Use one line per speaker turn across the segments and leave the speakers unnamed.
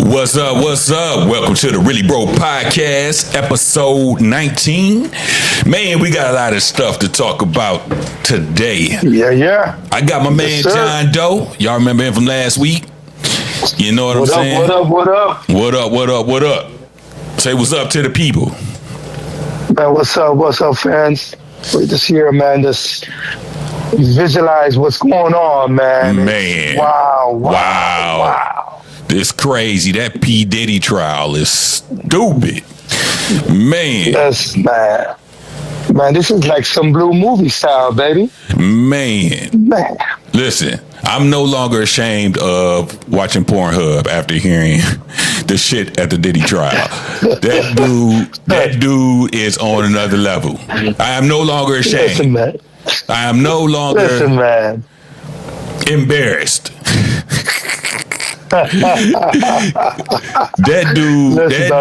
What's up? What's up? Welcome to the Really Bro Podcast, episode 19. Man, we got a lot of stuff to talk about today.
Yeah.
I got my man John Doe. Y'all remember him from last week? You know what I'm saying?
What up?
What up? Say what's up to the people.
Man, what's up, fans? We just here, man. Just visualize what's going on, man.
Man.
Wow.
This crazy. That P. Diddy trial is stupid. Man.
Yes, man. Man, this is like some blue movie style, baby.
Man. Listen, I'm no longer ashamed of watching Pornhub after hearing the shit at the Diddy trial. That dude is on another level. I am no longer ashamed.
Listen, man.
I am no longer embarrassed. That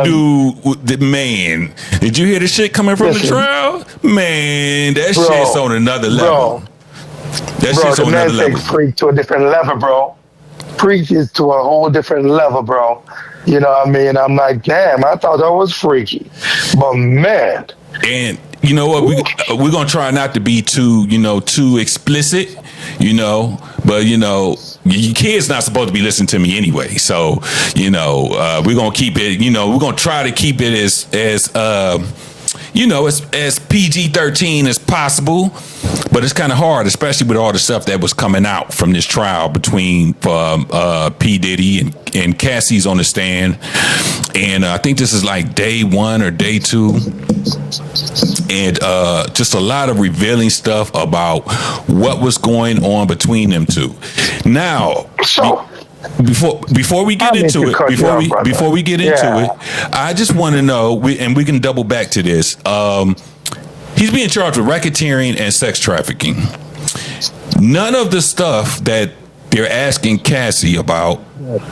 dude, man. Did you hear the shit coming from the trial? Man, that shit's on another level. That shit's on another level.
Freak to a different level, bro. Freak is to a whole different level, bro. You know what I mean? I'm like, damn, I thought that was freaky. But man.
And you know what? We're gonna try not to be too explicit, but your kid's not supposed to be listening to me anyway. So, we're gonna keep it, we're gonna try to keep it as PG-13 as possible. But it's kind of hard, especially with all the stuff that was coming out from this trial between P. Diddy and Cassie's on the stand. And I think this is like day 1 or day 2. And just a lot of revealing stuff about what was going on between them two. Now, before we get into it, I just want to know, and we can double back to this. He's being charged with racketeering and sex trafficking. None of the stuff that they're asking Cassie about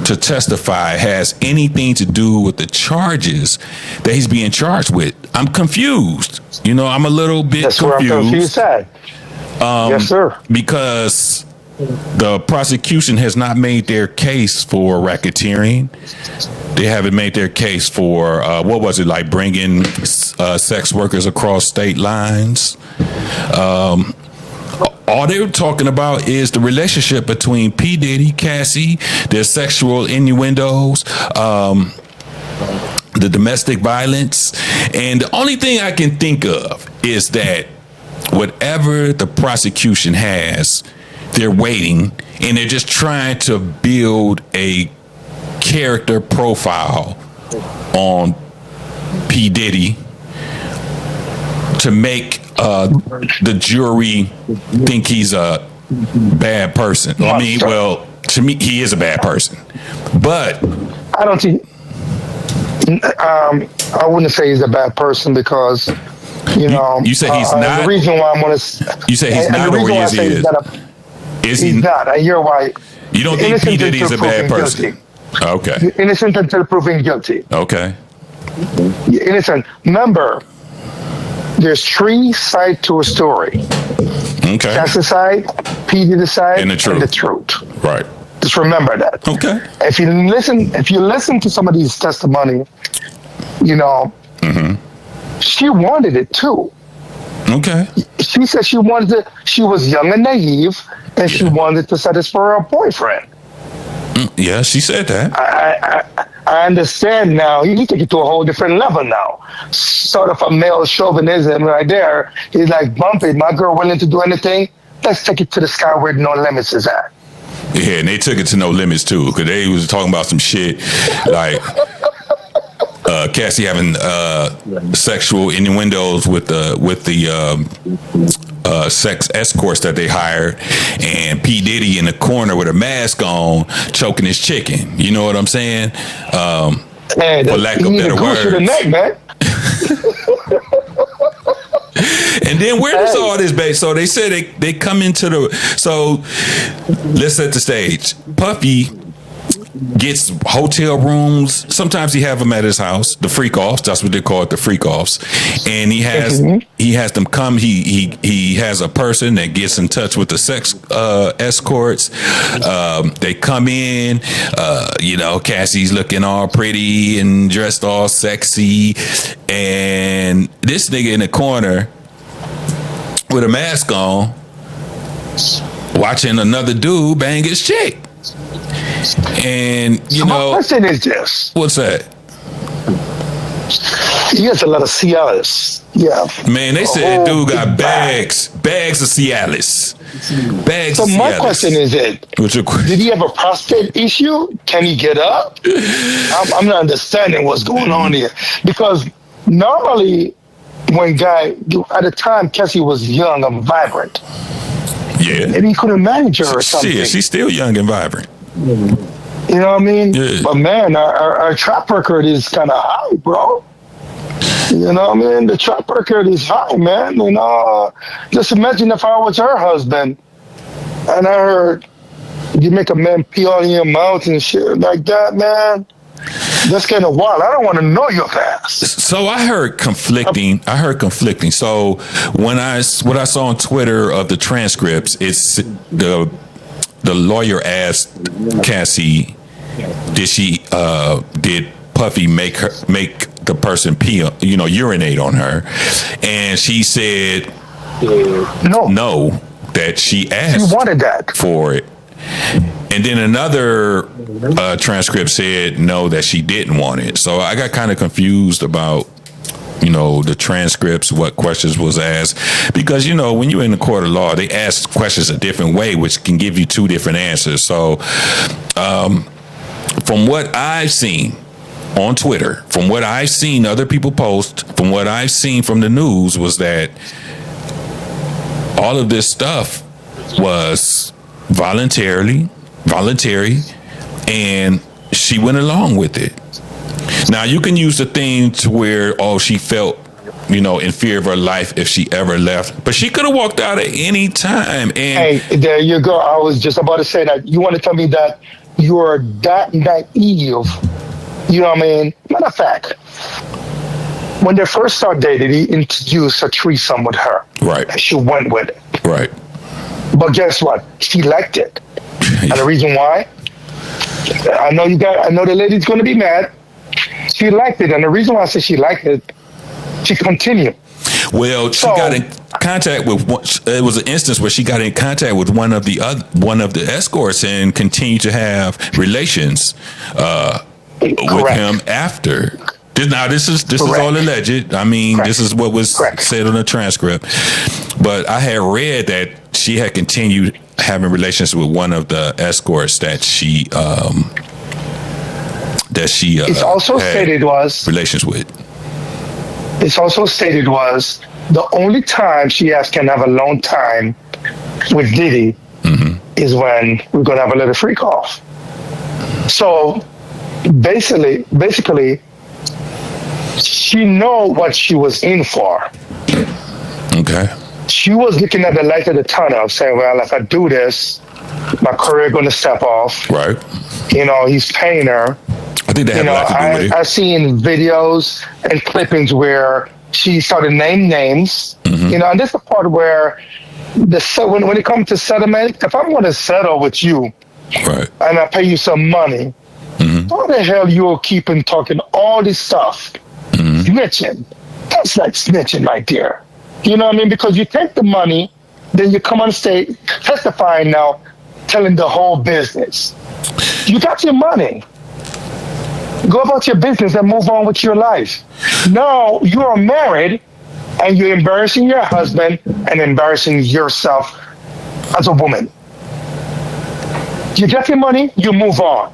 to testify has anything to do with the charges that he's being charged with. I'm confused. I'm a little bit confused.
That's where I'm confused at. Yes, sir.
Because the prosecution has not made their case for racketeering. They haven't made their case for, bringing sex workers across state lines. All they're talking about is the relationship between P. Diddy, Cassie, their sexual innuendos, the domestic violence. And the only thing I can think of is that whatever the prosecution has, they're waiting and they're just trying to build a character profile on P. Diddy to make the jury think he's a bad person. I mean, well, to me, he is a bad person. But
I don't think. I wouldn't say he's a bad person because
you say he's not.
The reason why I'm going to.
You say he's not, or he is.
He's not. And you're right.
You don't think P. Diddy is a bad person? Okay.
You're innocent until proven guilty.
Okay.
You're innocent. Remember, there's 3 sides to a story.
Okay.
Cassie's side, P. Diddy's side,
and the truth. Right.
Just remember that.
Okay.
If you listen to some of these testimony, she wanted it too.
Okay.
She said she wanted it. She was young and naive, and she wanted to satisfy her boyfriend.
Yeah, she said that.
I understand now. You take it to a whole different level now. Sort of a male chauvinism right there. He's like, bump it. My girl willing to do anything. Let's take it to the sky where no limits is at.
Yeah, and they took it to no limits too, because they was talking about some shit like Cassie having sexual innuendos with the sex escorts that they hired, and P. Diddy in the corner with a mask on, choking his chicken. You know what I'm saying? For lack of better words.
Neck, man.
And then where does all this base? So they said they come into the. So let's set the stage. Puffy gets hotel rooms. Sometimes he have them at his house, the freak offs. That's what they call it, the freak offs. And he has them come. He has a person that gets in touch with the sex escorts. They come in. Cassie's looking all pretty and dressed all sexy, and this nigga in the corner with a mask on, watching another dude bang his chick. And
my question is this:
what's that?
He has a lot of Cialis. Yeah,
man. They said dude got bags of Cialis. Bags.
So my question is did he have a prostate issue? Can he get up? I'm not understanding what's going on here, because normally when at the time Cassie was young and vibrant.
Yeah.
Maybe he couldn't manage her or something.
Shit, she's still young and vibrant.
You know what I mean?
Yeah.
But man, our track record is kind of high, bro. You know what I mean? The track record is high, man. Just imagine if I was her husband and I heard you make a man pee all in your mouth and shit like that, man. That's kind of wild. I don't want to know your past.
So I heard conflicting. So what I saw on Twitter of the transcripts, it's the lawyer asked Cassie, did Puffy make the person pee, urinate on her? And she said no, that she asked.
She wanted that
for it. And then another transcript said no, that she didn't want it. So I got kind of confused about, the transcripts, what questions was asked. Because, when you're in the court of law, they ask questions a different way, which can give you two different answers. So from what I've seen on Twitter, from what I've seen other people post, from what I've seen from the news, was that all of this stuff was voluntary, and she went along with it. Now you can use the thing to where she felt in fear of her life if she ever left, but she could have walked out at any time. And
hey, there you go. I was just about to say that. You want to tell me that you're that naive? You know what I mean? Matter of fact, when they first started dating, he introduced a threesome with her.
Right.
And she went with it.
Right.
But guess what? She liked it. And the reason why? I know the lady's going to be mad. She liked it. And the reason why I say she liked it, she continued.
Well, she got in contact with. It was an instance where she got in contact with one of the escorts and continued to have relations with him after. This is all alleged. I mean, this is what was said on the transcript. But I had read that she had continued having relations with one of the escorts that she
it's also
had
stated was
relations with.
It's also stated was the only time she can have alone time with Diddy is when we're gonna have a little freak off. So basically, she know what she was in for.
Okay.
She was looking at the light of the tunnel, saying, "Well, if I do this, my career going to step off."
Right.
He's paying her.
I think that had a lot to do with it.
I've seen videos and clippings where she started name names. And this is the part where when it comes to settlement, if I'm going to settle with you,
right,
and I pay you some money, why the hell you're keeping talking all this stuff? Snitching. That's like snitching right there. You know what I mean? Because you take the money, then you come on stage testifying now, telling the whole business. You got your money. Go about your business and move on with your life. Now you are married and you're embarrassing your husband and embarrassing yourself as a woman. You get your money, you move on.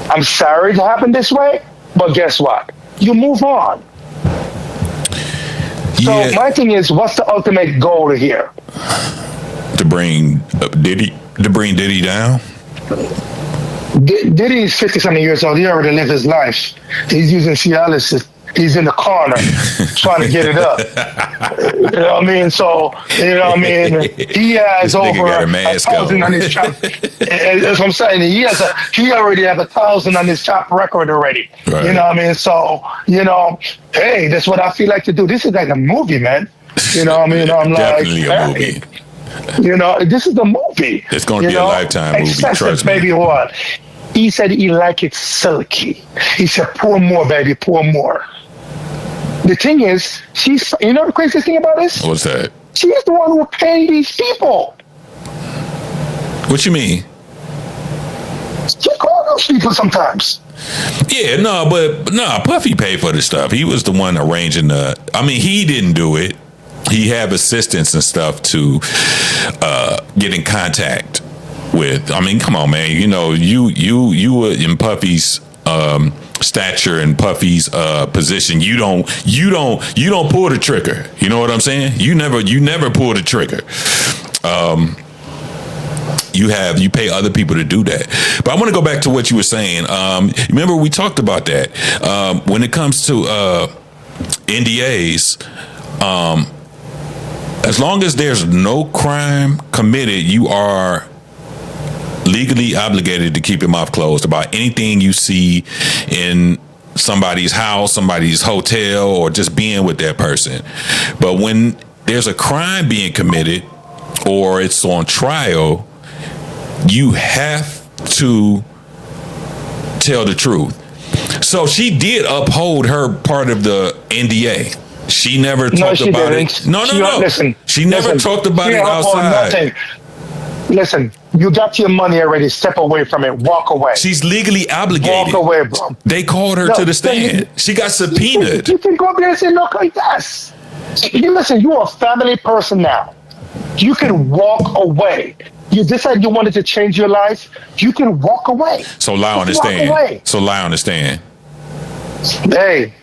I'm sorry it happened this way, but guess what? You move on. So my thing is, what's the ultimate goal here?
To bring Diddy down?
Diddy is 50-something years old. He already lived his life. He's using Cialis he's in the corner trying to get it up. You know what I mean? So, you know what I mean? He has over 1,000 on his chop. That's what I'm saying. He already has 1,000 on his top record already. Right. You know what I mean? So, you know, hey, that's what I feel like to do. This is like a movie, man. You know what I mean? I'm
definitely
like,
a movie.
You know, this is the movie.
It's going to be a Lifetime movie. Trust me.
Baby, what? He said he liked it silky. He said, pour more, baby, pour more. The thing is, you know the craziest thing about this?
What's that?
She's the one who paid these people.
What you mean?
She called those people sometimes.
Yeah, Puffy paid for the stuff. He was the one arranging he didn't do it. He had assistants and stuff to get in contact with. I mean, come on, man. You know, you were in Puffy's stature and Puffy's position. You don't pull the trigger. You know what I'm saying? You never pull the trigger. You pay other people to do that. But I want to go back to what you were saying. Remember we talked about that when it comes to NDAs. As long as there's no crime committed, you are legally obligated to keep your mouth closed about anything you see in somebody's house, somebody's hotel, or just being with that person. But when there's a crime being committed or it's on trial, you have to tell the truth. So she did uphold her part of the NDA. She never talked about it. No.
Listen,
she never talked about it outside.
Listen, you got your money already. Step away from it. Walk away.
She's legally obligated.
Walk away, bro.
They called her to the stand. She got subpoenaed.
You can go up there and say, look, yes. Listen, you're a family person now. You can walk away. You decide you wanted to change your life. You can walk away.
So lie on the stand. So lie on the stand.
Hey,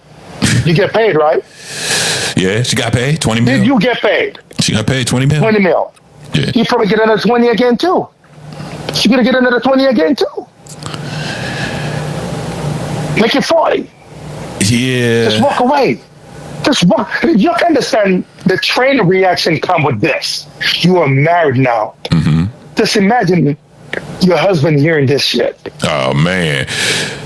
you get paid, right?
Yeah, she got paid 20 mil.
You get paid.
She got paid 20 mil.
20 mil.
Yeah.
You probably get another 20 again too. She's gonna get another 20 again too. Make it 40.
Yeah.
Just walk away. Just walk. You can understand the train reaction come with this. You are married now. Mm-hmm. Just imagine your husband hearing this shit.
Oh man,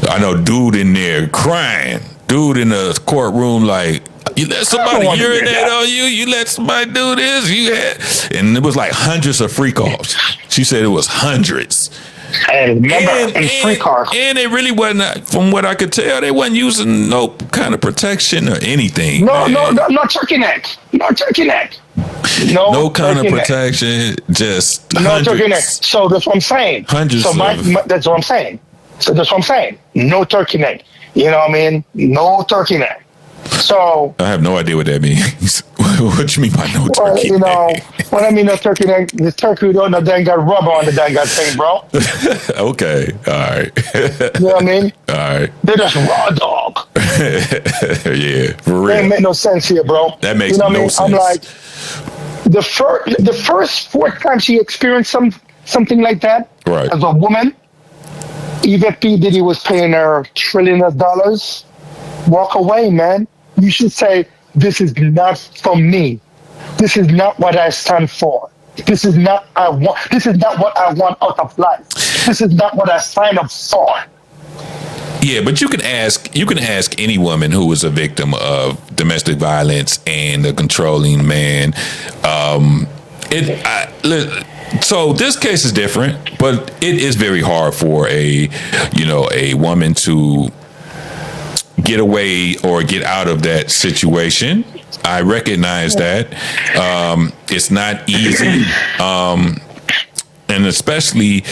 I know dude in there crying. Dude in the courtroom like, you let somebody urinate on you. You let somebody do this. And it was like hundreds of free calls. She said it was hundreds.
And free calls.
And it really wasn't, from what I could tell, they wasn't using no kind of protection or anything.
No turkey neck. No turkey neck.
No kind of protection. Just
no
hundreds.
Turkey neck. So that's what I'm saying.
Hundreds.
So that's what I'm saying. So that's what I'm saying. No turkey neck. You know what I mean? No turkey neck. So
I have no idea what that means. What you mean by no turkey neck?
When I mean no turkey neck, the turkey don't dang got rubber on the dang got thing, bro.
Okay, all right.
You know what I mean?
All right.
They're just raw dog.
Yeah, for real.
That make no sense here, bro.
That makes no sense.
I'm like, the fourth time she experienced something like that,
right,
as a woman, even P. Diddy was paying her trillions of dollars. Walk away, man. You should say, this is not for me. This is not what I stand for. This is not This is not what I want out of life. This is not what I signed up for.
Yeah, but you can ask any woman who was a victim of domestic violence and a controlling man. So this case is different, but it is very hard for a woman to get away or get out of that situation. I recognize that. It's not easy. And especially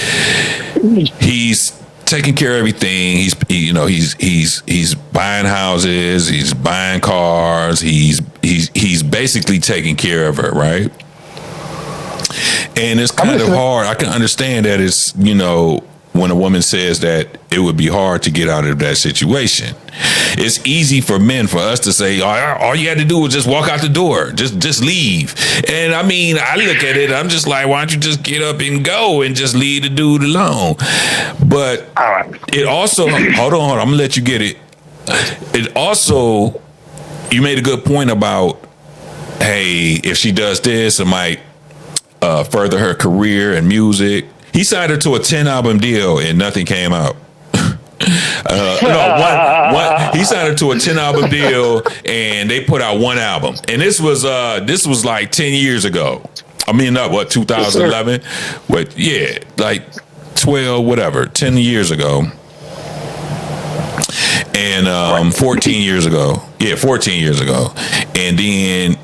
he's taking care of everything. He's buying houses, he's buying cars, he's basically taking care of her, right? And it's kind of hard. I can understand that it's, when a woman says that it would be hard to get out of that situation. It's easy for men, for us to say, all you had to do was just walk out the door, just leave. And I mean, I look at it, I'm just like, why don't you just get up and go and just leave the dude alone? But it also, hold on, I'm gonna let you get it. it also, you made a good point about, hey, if she does this, it might further her career in music. He signed her to a 10-album deal and nothing came out. He signed her to a 10-album deal and they put out one album. And this was like 10 years ago. I mean, not what, 2011? What? Yeah, like 12, whatever, 10 years ago. And 14 years ago. Yeah, 14 years ago. And then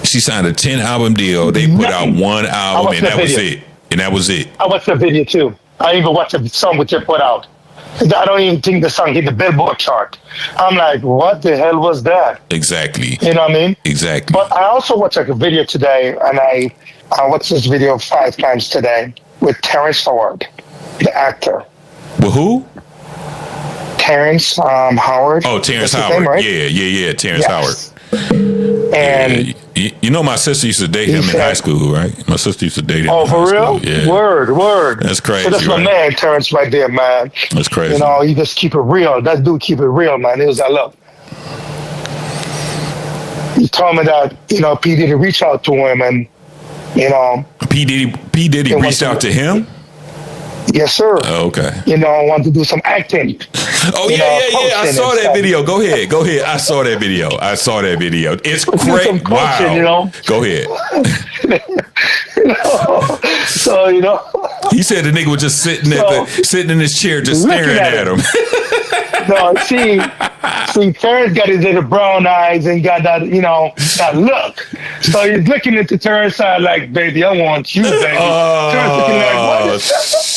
she signed a 10-album deal. They put out one album and that was it. And that was it.
I watched the video too. I even watched the song which they put out. I don't even think the song hit the Billboard chart. I'm like, what the hell was that?
Exactly.
You know what I mean?
Exactly.
But I also watched like a video today, and I watched this video 5 times today with Terrence Howard, the actor.
With who?
Terrence Howard.
Oh, Terrence Howard. Name, right? Yeah. Terrence Howard.
And
you know, my sister used to date him in high school, right? My sister used to date him.
Oh, for real?
Yeah.
Word.
That's crazy.
So that's my man, Terrence, right there, man.
That's crazy.
You know, he just keep it real. That dude keep it real, man. It was I love. He told me that, you know, P. Diddy reached out to him, and you know,
P. Diddy reached out to him.
Yes, sir.
Oh, okay.
You know, I want to do some acting.
Oh, yeah. I saw that video. Go ahead. I saw that video. It's great. Wow.
You know?
Go ahead.
So, you know.
He said the nigga was just sitting in his chair, just staring at him.
No, see, Terrence got his little brown eyes and got that, you know, that look. So he's looking into Terrence's side like, baby, I want you, baby. Terrence looking like, what is that?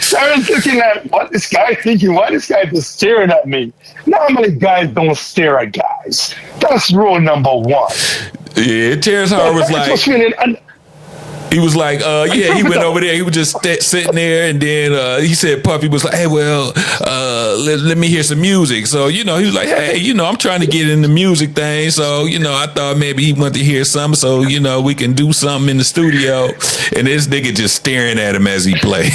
Terrence looking like, what this guy thinking? Why this guy just staring at me? Normally, guys don't stare at guys. That's rule number 1.
Yeah, Terrence Howard was like... He was like, he went over there. He was just sitting there, and then he said, Puffy was like, hey, well, let me hear some music. So, you know, he was like, hey, you know, I'm trying to get in the music thing. So, you know, I thought maybe he wanted to hear something. So, you know, we can do something in the studio. And this nigga just staring at him as he played.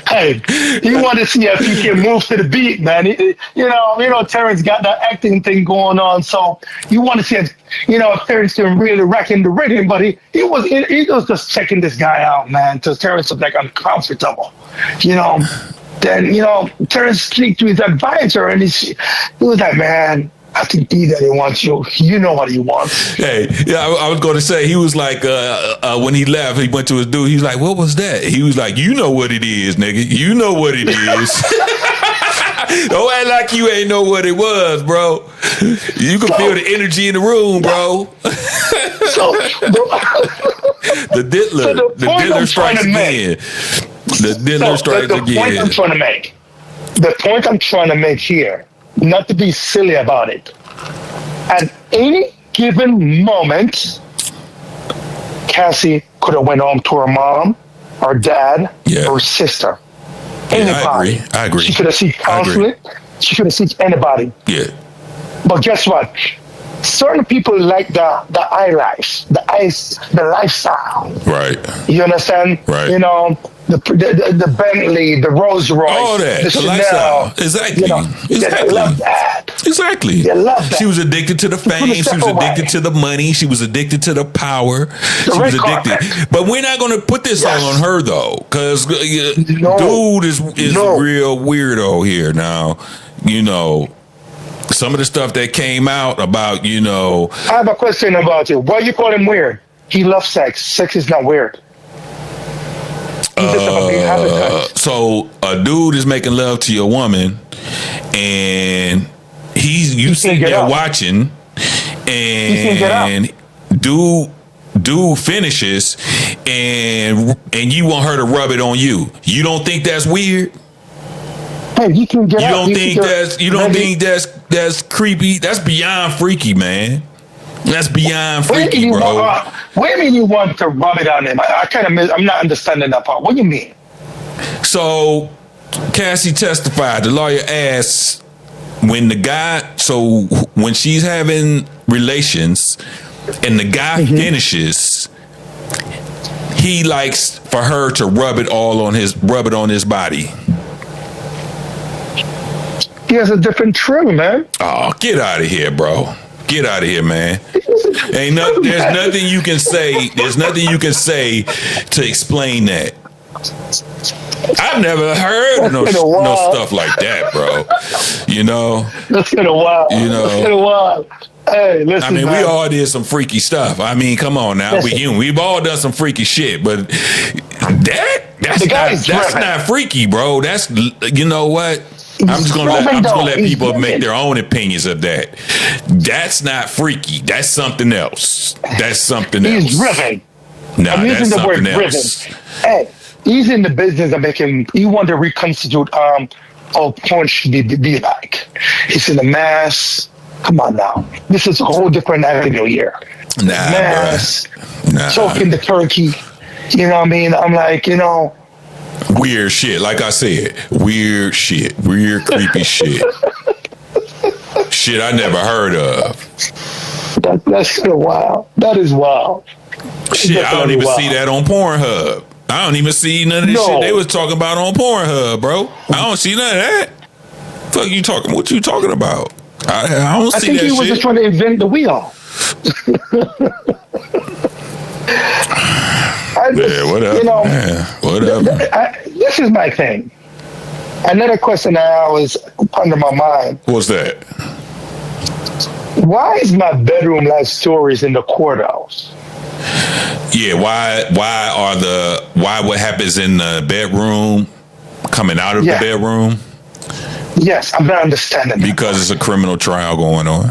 Hey, he wanted to see if he can move to the beat, man. You know, Terrence got that acting thing going on. So you want to see if, you know, if Terrence can really reckon the rhythm, but he was just checking this guy out, man. Because Terrence was like uncomfortable, you know. Then, you know, Terrence sneaked to his advisor, and he was like, man, I think Daddy wants you. You know what he wants.
Hey, yeah, I was going to say, he was like, when he left, he went to his dude. He's like, what was that? He was like, you know what it is, nigga. You know what it is. Don't act like you ain't know what it was, bro. You can feel the energy in the room, bro. The diddler strikes again. The diddler strikes again.
The point I'm trying to make here, not to be silly about it. At any given moment, Cassie could have went home to her mom, or dad, or sister. Anybody.
Yeah, I agree.
She could have seen counseling. She could have seen anybody.
Yeah.
But guess what? Certain people like the high life, the lifestyle.
Right.
You understand?
Right.
You know, the Bentley, the Rolls Royce,
all that,
the
lifestyle. Exactly.
You know,
exactly.
They love that.
Exactly.
They love that.
She was addicted to the fame. She was addicted to the money. She was addicted to the power. She was addicted. But we're not going to put this all on her though, because dude is a real weirdo here now. You know, some of the stuff that came out about, you know.
I have a question about you. Why you call him weird? He loves sex. Sex is not weird.
So a dude is making love to your woman, and you sitting there watching, and dude finishes, and you want her to rub it on you. You don't think that's weird?
Hey, you can get out.
You don't think that's creepy? That's beyond freaky, man. That's beyond freaky, bro.
What do you mean you want to rub it on him? I'm not understanding that part. What do you mean?
So, Cassie testified. The lawyer asked when she's having relations and the guy finishes, he likes for her to rub it on his body.
He has a different trim, man.
Oh, get out of here, bro. Get out of here, man. There's nothing you can say. There's nothing you can say to explain that. I've never heard no stuff like that, bro. You know?
That's been a while.
You know?
That's been a while. Hey, listen,
I mean,
man.
we all did some freaky stuff. I mean, come on now. We've all done some freaky shit, but that's not freaky, bro. That's, you know what? I'm just gonna let people make their own opinions of that. That's not freaky. That's something else. That's something else.
He's driven.
Nah,
I'm using
that's
the word
something
driven.
else.
Hey, he's in the business of making. He want to reconstitute how porn should be like. He's in the mass. Come on now. This is a whole different avenue here.
Nah,
mass.
Nah.
Choking the turkey. You know what I mean? I'm like, you know.
Weird shit, like I said. Weird shit. Weird, creepy shit. Shit I never heard of.
That's wild. That is wild.
Shit, I don't even see that on Pornhub. I don't even see none of this shit they was talking about on Pornhub, bro. I don't see none of that. Fuck you talking? What you talking about? I don't see that shit. I think
he was just trying to invent the wheel.
Whatever.
You know,
whatever.
This is my thing. Another question that I was under my mind.
What's that?
Why is my bedroom like stories in the courthouse?
Yeah, why what happens in the bedroom coming out of the bedroom?
Yes, I'm not understanding that.
Because it's a criminal trial going on.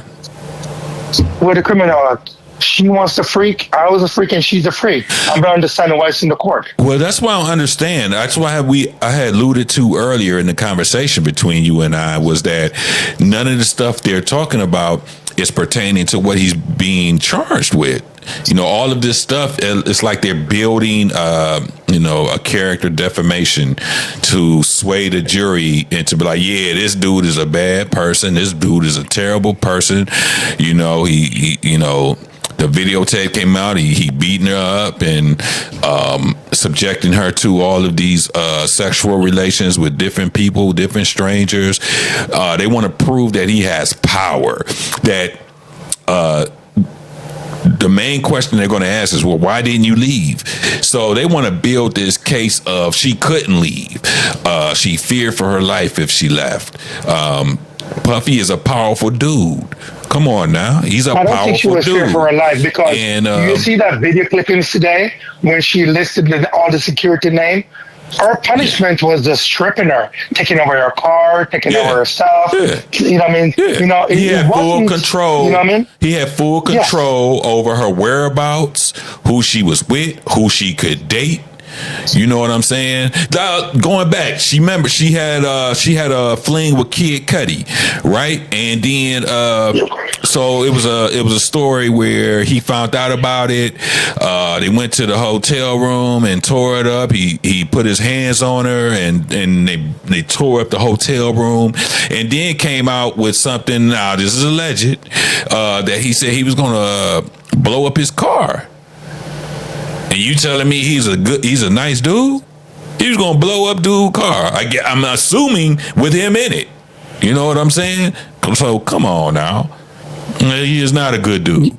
Where the criminal, she wants to freak, I was a freak and she's a freak. I'm not understanding why it's in the court.
Well, that's why I don't understand. That's why I had alluded to earlier in the conversation between you and I was that none of the stuff they're talking about is pertaining to what he's being charged with. You know, all of this stuff, it's like they're building, a character defamation to sway the jury into be like, yeah, this dude is a bad person. This dude is a terrible person. You know, he the videotape came out. He beating her up and subjecting her to all of these sexual relations with different people, different strangers. They want to prove that he has power. That the main question they're going to ask is, well, why didn't you leave? So they want to build this case of she couldn't leave. She feared for her life if she left. Puffy is a powerful dude. Come on now. He's a powerful dude. I don't think she was
fearing for her life because you see that video clippings today when she listed all the security name? Her punishment was just stripping her, taking over her car, taking over her stuff. Yeah. You know what I mean? Yeah. You know,
he had full control.
You know what I mean?
He had full control over her whereabouts, who she was with, who she could date. You know what I'm saying? Going back, she had a fling with Kid Cudi, right? And then so it was a story where he found out about it. They went to the hotel room and tore it up. He put his hands on her and they tore up the hotel room and then came out with something. Now this is alleged that he said he was gonna blow up his car. And you telling me he's a nice dude? He was gonna blow up dude's car. I'm assuming with him in it. You know what I'm saying? So come on now. He is not a good dude.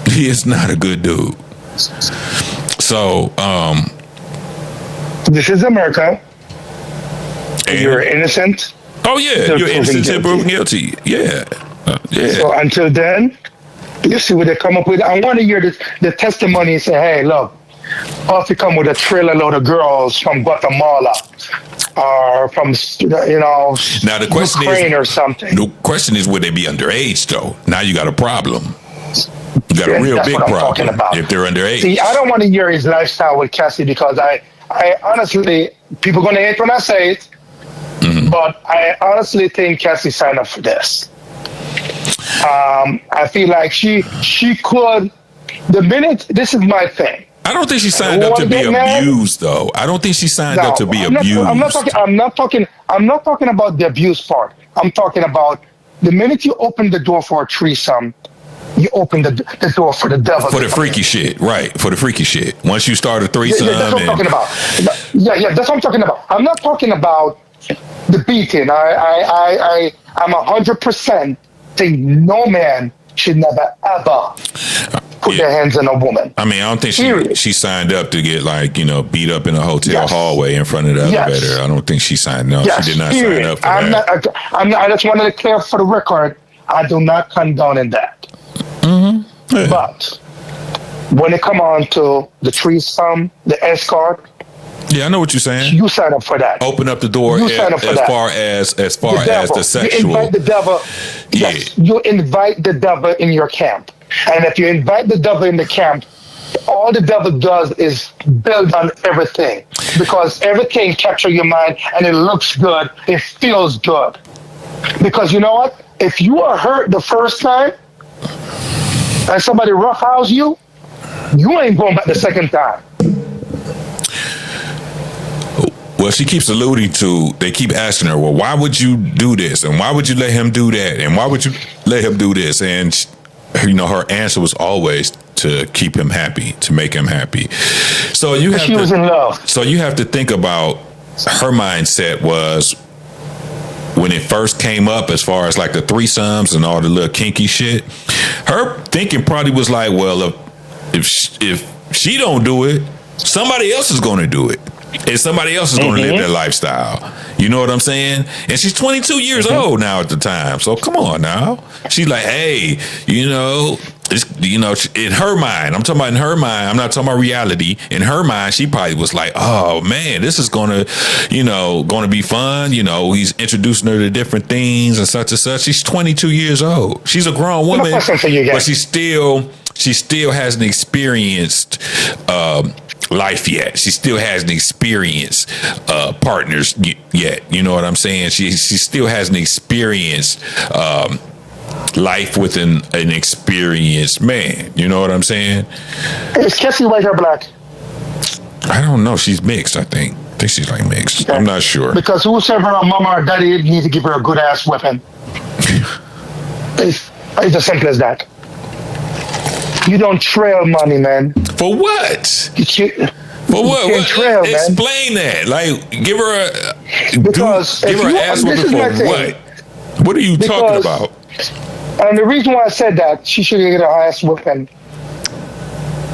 He is not a good dude. So
this is America. You're innocent.
Oh yeah, you're innocent until proven guilty. Yeah. Yeah.
So until then, you see what they come up with. I want to hear the testimony and say, hey, look, Puffy come with a trailer load of girls from Guatemala or from,
now the question
Ukraine or something.
The question is, would they be underage, though? Now you got a problem. You got a real big problem if they're underage.
See, I don't want to hear his lifestyle with Cassie because I honestly, people going to hate when I say it, but I honestly think Cassie signed up for this. I feel like she could. The minute this is my thing.
I don't think she signed up to be abused, though. I don't think she signed up to be abused. I'm not talking about the abuse part. I'm talking about the minute you open the door for a threesome, you open the door for the devil. For the freaky shit, right? For the freaky shit. Once you start a threesome,
that's what I'm talking about. Yeah, that's what I'm talking about. I'm not talking about the beating. I'm 100% think no man should never ever put their hands on a woman.
I mean, I don't think she signed up to get beat up in a hotel hallway in front of the
Yes.
elevator. I don't think she signed. No,
Yes.
she did not sign up for that.
I'm not. I just wanted to clear for the record. I do not condone in that.
Mm-hmm. Yeah.
But when it come on to the threesome, the escort,
yeah, I know what you're saying.
you sign up for that.
Open up the door as far as the sexual.
You invite the devil.
Yeah.
Yes, you invite the devil in your camp. And if you invite the devil in the camp, all the devil does is build on everything. Because everything captures your mind and it looks good, it feels good. Because you know what? If you are hurt the first time and somebody roughhouse you, you ain't going back the second time.
Well, she keeps alluding to, they keep asking her, well, why would you do this? And why would you let him do that? And why would you let him do this? And, her answer was always to keep him happy, to make him happy. So
She was in love.
So you have to think about her mindset was when it first came up as far as like the threesomes and all the little kinky shit. Her thinking probably was like, well, if she don't do it, somebody else is going to do it. And somebody else is going to live that lifestyle. You know what I'm saying? And she's 22 years old now at the time. So come on now. She's like, hey, it's, in her mind, I'm talking about in her mind, I'm not talking about reality. In her mind, she probably was like, oh man, this is going to be fun. He's introducing her to different things and such and such. She's 22 years old. She's a grown woman, but she still hasn't experienced, life yet. She still hasn't experienced partners yet. You know what I'm saying? She still hasn't experienced life with an experienced man. You know what I'm saying?
Is Cassie white or black?
I don't know. She's mixed, I think. I think she's like mixed. Okay. I'm not sure.
Because whoever her mama or daddy needs to give her a good ass whipping. It's as simple as that. You don't trail money, man.
For what? For what?
Trail,
explain that. Like, give her an ass whipping for what? What are you talking about?
And the reason why I said that, she should get her ass whipping.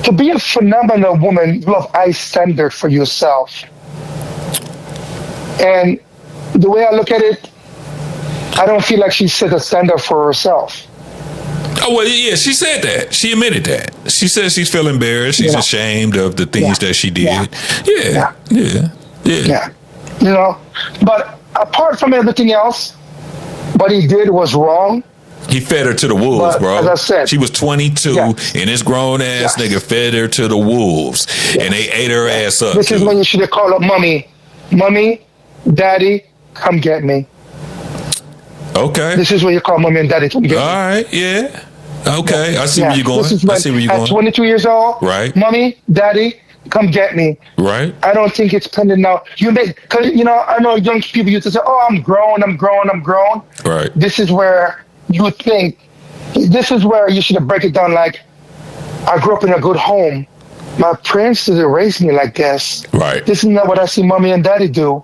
To be a phenomenal woman, you have high standard for yourself. And the way I look at it, I don't feel like she set a standard for herself.
Oh, well, yeah, she said that. She admitted that. She says she's feeling embarrassed. She's ashamed of the things that she did. Yeah.
But apart from everything else, what he did was wrong.
He fed her to the wolves, bro.
As I said,
she was 22, and this grown-ass nigga fed her to the wolves, and they ate her ass up.
This is when you should have called up mommy. Mommy, daddy, come get me.
Okay.
This is where you call mommy and daddy to get me.
All right, yeah. Okay, I see where you're going. I see where you're going.
At 22 years old,
right?
Mommy, daddy, come get me.
Right.
I don't think it's pending now. Because I know young people used to say, "Oh, I'm grown."
Right.
This is where you should break it down. Like, I grew up in a good home. My parents didn't raise me like this.
Right.
This is not what I see mommy and daddy do.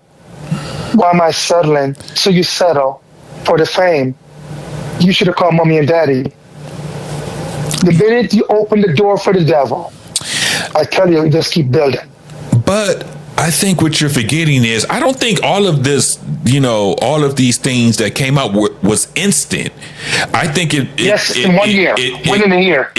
Why am I settling? So you settle for the fame. You should have called mommy and daddy. The minute you open the door for the devil, I tell you, just keep building.
But I think what you're forgetting is, I don't think all of this, all of these things that came out was instant. I think in 1 year.
Within a year.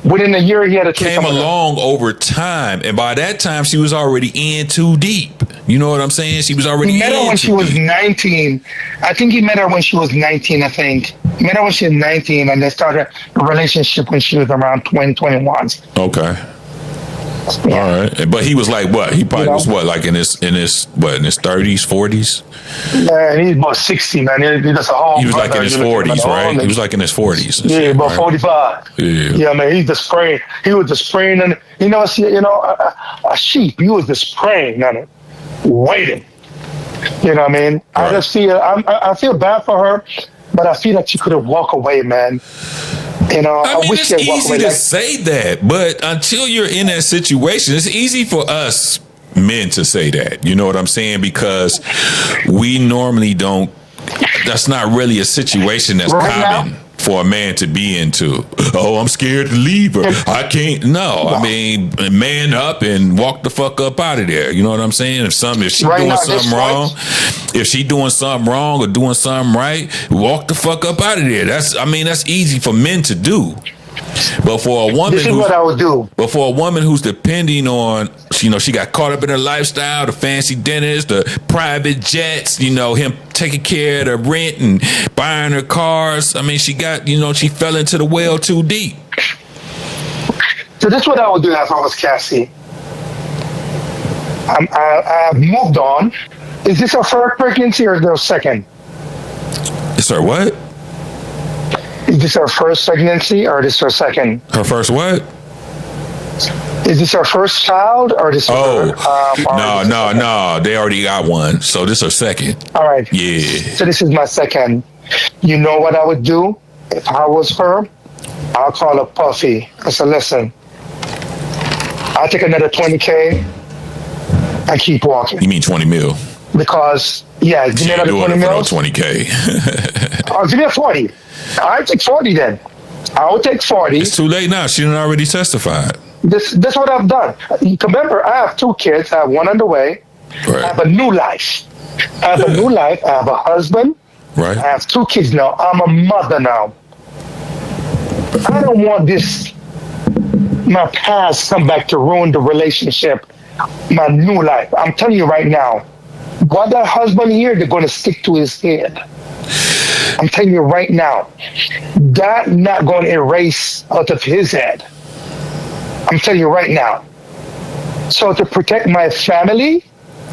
Within a year, he had
came along over time, and by that time, she was already in too deep. You know what I'm saying? She was already.
He met her when she was 19. I think he met her when she was 19. I think he met her when she was 19, and they started a relationship when she was around 21.
Okay. Yeah. All right, but he was like what? He probably was what, like in his 30s, 40s?
Yeah, he's about 60, man. That's a whole.
He was like in his 40s, right? He was like in his 40s.
Yeah, about 45. Yeah, man. He's just praying. He was just praying, and a sheep. He was just praying on it, waiting. You know what I mean? Right. I just feel. I feel bad for her, but I feel like she could have walked away, man.
I mean, it's easy to say that, but until you're in that situation, it's easy for us men to say that. You know what I'm saying? Because we normally don't. That's not really a situation that's common for a man to be into. Oh, I'm scared to leave her. I can't. No, I mean, man up and walk the fuck up out of there. You know what I'm saying? If she doing something wrong, if she doing something wrong or doing something right, walk the fuck up out of there. That's easy for men to do. But for a woman,
this is what I would do.
But for a woman who's depending on, she got caught up in her lifestyle, the fancy dinners, the private jets, him taking care of the rent and buying her cars. I mean, she got, she fell into the well too deep.
So this is what I would do if I was Cassie. I've moved on. Is this her first pregnancy or her second?
It's her what?
Is this her first pregnancy or is this her second?
Her first what?
Is this her first child or this?
No. They already got one, so this is her second.
All right.
Yeah.
So this is my second. You know what I would do if I was her? I'll call up Puffy. I said, listen, I'll take another 20K and keep walking.
You mean 20 mil?
Because give me another 20 mil.
20K.
Give me a 40. I'll take 40 then. I will take 40.
It's too late now. She done already testified.
This what I've done. Remember, I have 2 kids. I have one on the way.
Right.
I have a new life. I have a new life. I have a husband.
Right.
I have 2 kids now. I'm a mother now. I don't want my past come back to ruin the relationship, my new life. I'm telling you right now, what that husband here, they're going to stick to his head. I'm telling you right now, that not going to erase out of his head. I'm telling you right now. So to protect my family,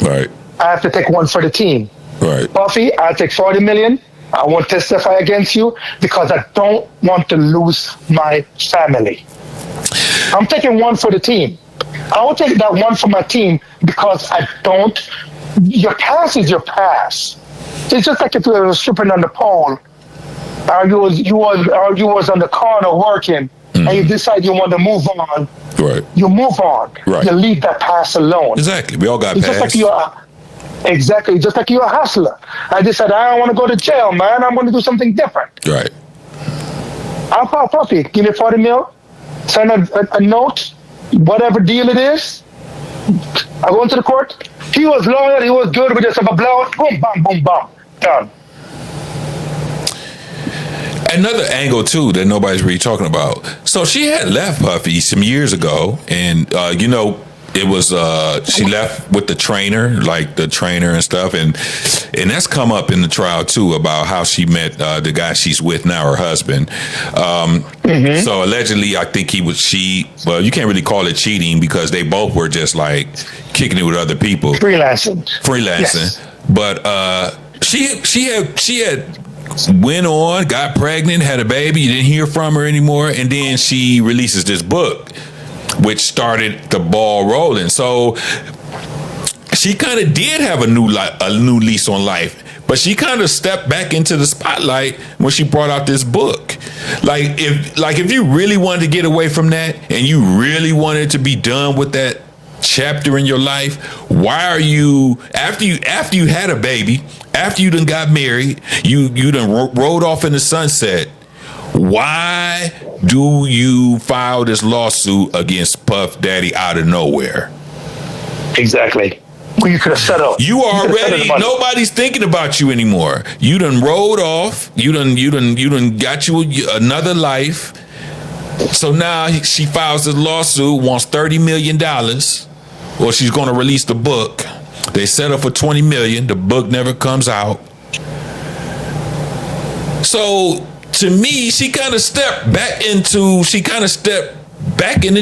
right,
I have to take one for the team.
Right.
Puffy, I'll take 40 million. I won't testify against you because I don't want to lose my family. I'm taking one for the team. I will take that one for my team because your past is your past. It's just like if you were stripping on the pole, or you was on the corner working, and you decide you want to move on.
Right.
You move on.
Right.
You leave that past alone.
Exactly. We all got past.
Just like you're a hustler. I decided I don't want to go to jail, man. I'm going to do something different.
Right.
I'll call Puffy. Give me 40 mil. Send a note, whatever deal it is. I go into the court. He was loyal. He was good. We just have a blowout. Boom, bam, boom, bam. Done.
Another angle too that nobody's really talking about. So she had left Puffy some years ago, and it was she left with the trainer and stuff, and that's come up in the trial too about how she met the guy she's with now, her husband. So allegedly, I think well, you can't really call it cheating because they both were just like kicking it with other people,
freelancing.
Yes. But she had went on, got pregnant, had a baby. You didn't hear from her anymore, and then she releases this book, which started the ball rolling. So she kind of did have a new lease on life, but she kind of stepped back into the spotlight when she brought out this book. If you really wanted to get away from that and you really wanted to be done with that chapter in your life, why are you after you had a baby, after you done got married, you done rode off in the sunset, why do you file this lawsuit against Puff Daddy out of nowhere?
Exactly. Well, you could have settled.
You already, nobody's thinking about you anymore. You done rode off. You done got you another life. So now she files this lawsuit, wants $30 million. Well, she's going to release the book. They set her for $20 million. The book never comes out. So to me, she kind of stepped back into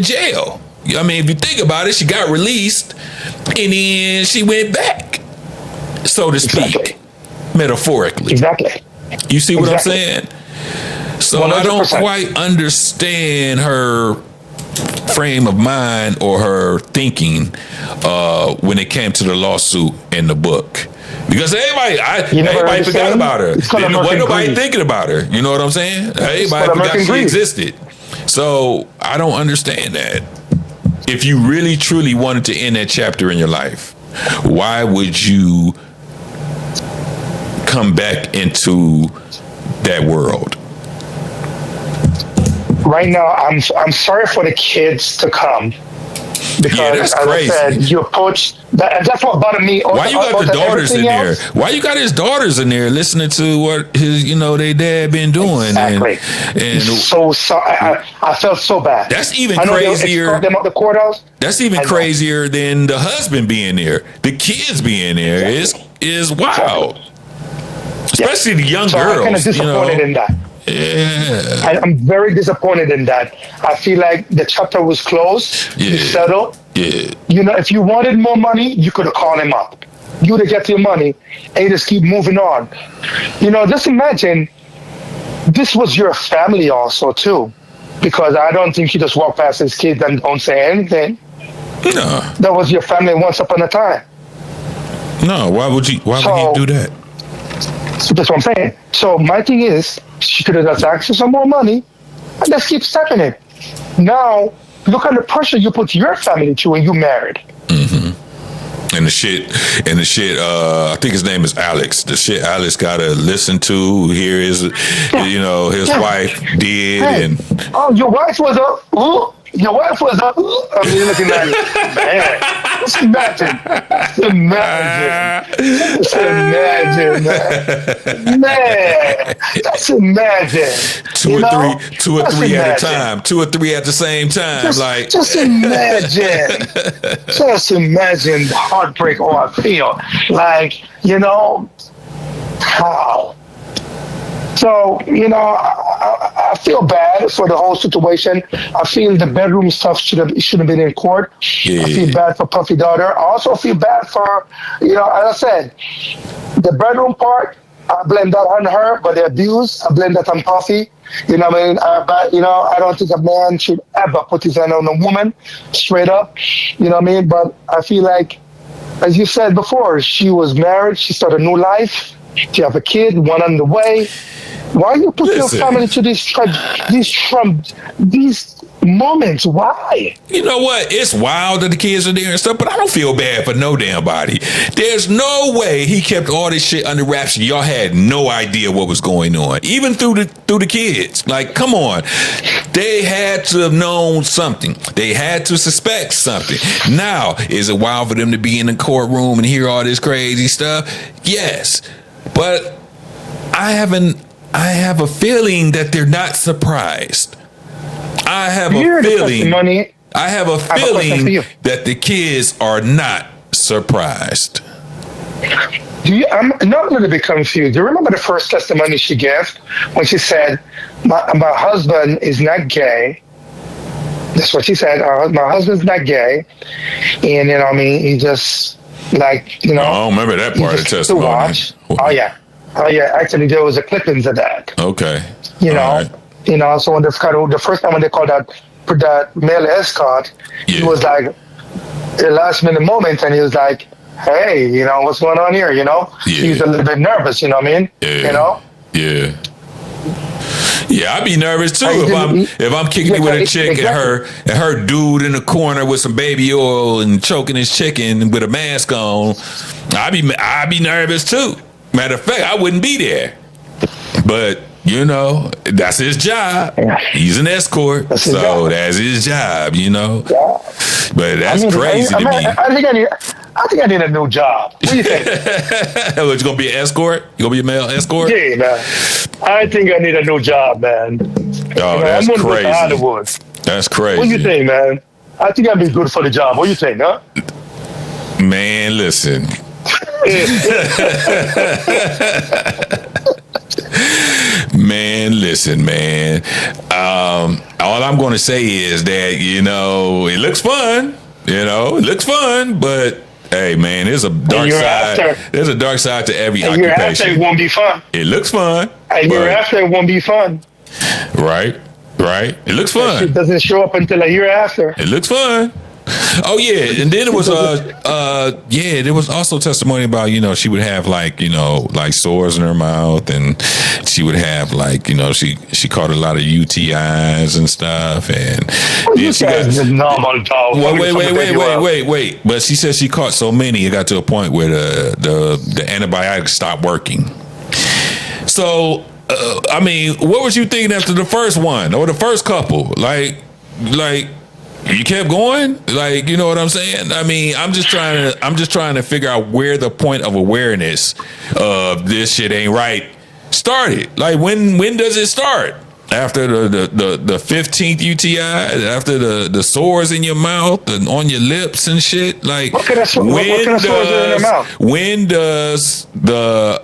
jail. I mean, if you think about it, she got released and then she went back, so to speak, metaphorically.
Exactly.
You see what I'm saying? So 100%. I don't quite understand her frame of mind or her thinking when it came to the lawsuit and the book. Because everybody forgot about her. Wasn't nobody thinking about her. You know what I'm saying? Everybody forgot she existed. So I don't understand that. if you really truly wanted to end that chapter in your life, why would you come back into that world?
Right now, I'm sorry for the kids to come. Because,
that's
as
crazy.
I said, you approach that. That's what bothered me.
Why you got the daughters in there? Why you got his daughters in there listening to what his, their dad been doing?
Exactly.
And
so I felt so bad.
That's even
I know
crazier.
Them out the courthouse.
That's even crazier than the husband being there. The kids being there is wild. Especially the young girls.
I'm kind of disappointed in that.
Yeah.
I'm very disappointed in that. I feel like the chapter was closed. You settled.
Yeah.
If you wanted more money, you could have called him up. You would have get your money and you just keep moving on. Just imagine this was your family also too. Because I don't think you just walk past his kids and don't say anything.
No.
That was your family once upon a time.
No, why would he do that?
So that's what I'm saying. So my thing is, she could have just asked for some more money and let's keep stepping it. Now, look at the pressure you put your family to when you married.
Mm-hmm. And the shit, I think his name is Alex. The shit Alex gotta listen to, hear his wife did. Hey. And
your wife was a, your wife was a, I mean, looking at it, man. Just imagine, man. Just imagine.
Two or three at a time. 2 or 3 at the same time.
Just imagine the heartbreak or I feel. How? So, I feel bad for the whole situation. I feel the bedroom stuff should have been in court. Yeah. I feel bad for Puffy daughter. I also feel bad for, as I said, the bedroom part, I blame that on her, but the abuse, I blame that on Puffy. I don't think a man should ever put his hand on a woman, straight up. But I feel like, as you said before, she was married, she started a new life, she have a kid, one on the way. Why you put your family to these moments? Why?
You know what? It's wild that the kids are there and stuff, but I don't feel bad for no damn body. There's no way he kept all this shit under wraps and y'all had no idea what was going on, even through the kids. Like, come on. They had to have known something. They had to suspect something. Now, is it wild for them to be in the courtroom and hear all this crazy stuff? Yes. But I have a feeling that they're not surprised. I have a feeling that the kids are not surprised.
I'm not going to be confused. Do you remember the first testimony she gave when she said, my husband is not gay? That's what she said. My husband's not gay. And, he just, I
don't remember that part of the testimony.
Watch. Oh yeah, actually there was a clippings of that.
Okay.
So when the first time when they called that male escort, he was like a last minute moment and he was like, hey, what's going on here, He was a little bit nervous, you know what I mean?
Yeah. Yeah. Yeah, I'd be nervous too if I'm kicking it with a chick and her dude in the corner with some baby oil and choking his chicken with a mask on. I'd be nervous too. Matter of fact, I wouldn't be there. But, that's his job. He's an escort. That's his job, Yeah. But that's crazy to me.
I think I need a new job. What do you think?
What, you going to be an escort? You going to be a male escort?
Yeah, man. I think I need a new job, man.
Oh, that's
I'm
crazy.
To Hollywood.
That's crazy.
What do you think, man? I think I'd be good for the job. What do you think, huh?
Man, listen. Man, listen, man. All I'm going to say is that, it looks fun. It looks fun, but hey, man, there's a dark side. There's a dark side to every occupation.
Year after, it won't be fun.
It looks fun.
A year after, it won't be fun.
Right. It looks fun.
It doesn't show up until a year after.
It looks fun. Oh yeah, and then it was there was also testimony about, she would have like sores in her mouth, and she would have like she caught a lot of UTIs and stuff, and then she got
normal dog.
Wait, but she said she caught so many it got to a point where the antibiotics stopped working. So what was you thinking after the first one or the first couple? Like you kept going? Like, you know what I'm saying? I mean, I'm just trying to figure out where the point of awareness of this shit ain't right started. Like, when does it start? After the 15th UTI, after the sores in your mouth and on your lips and shit? Like,
what kind of sores are in your mouth?
When does the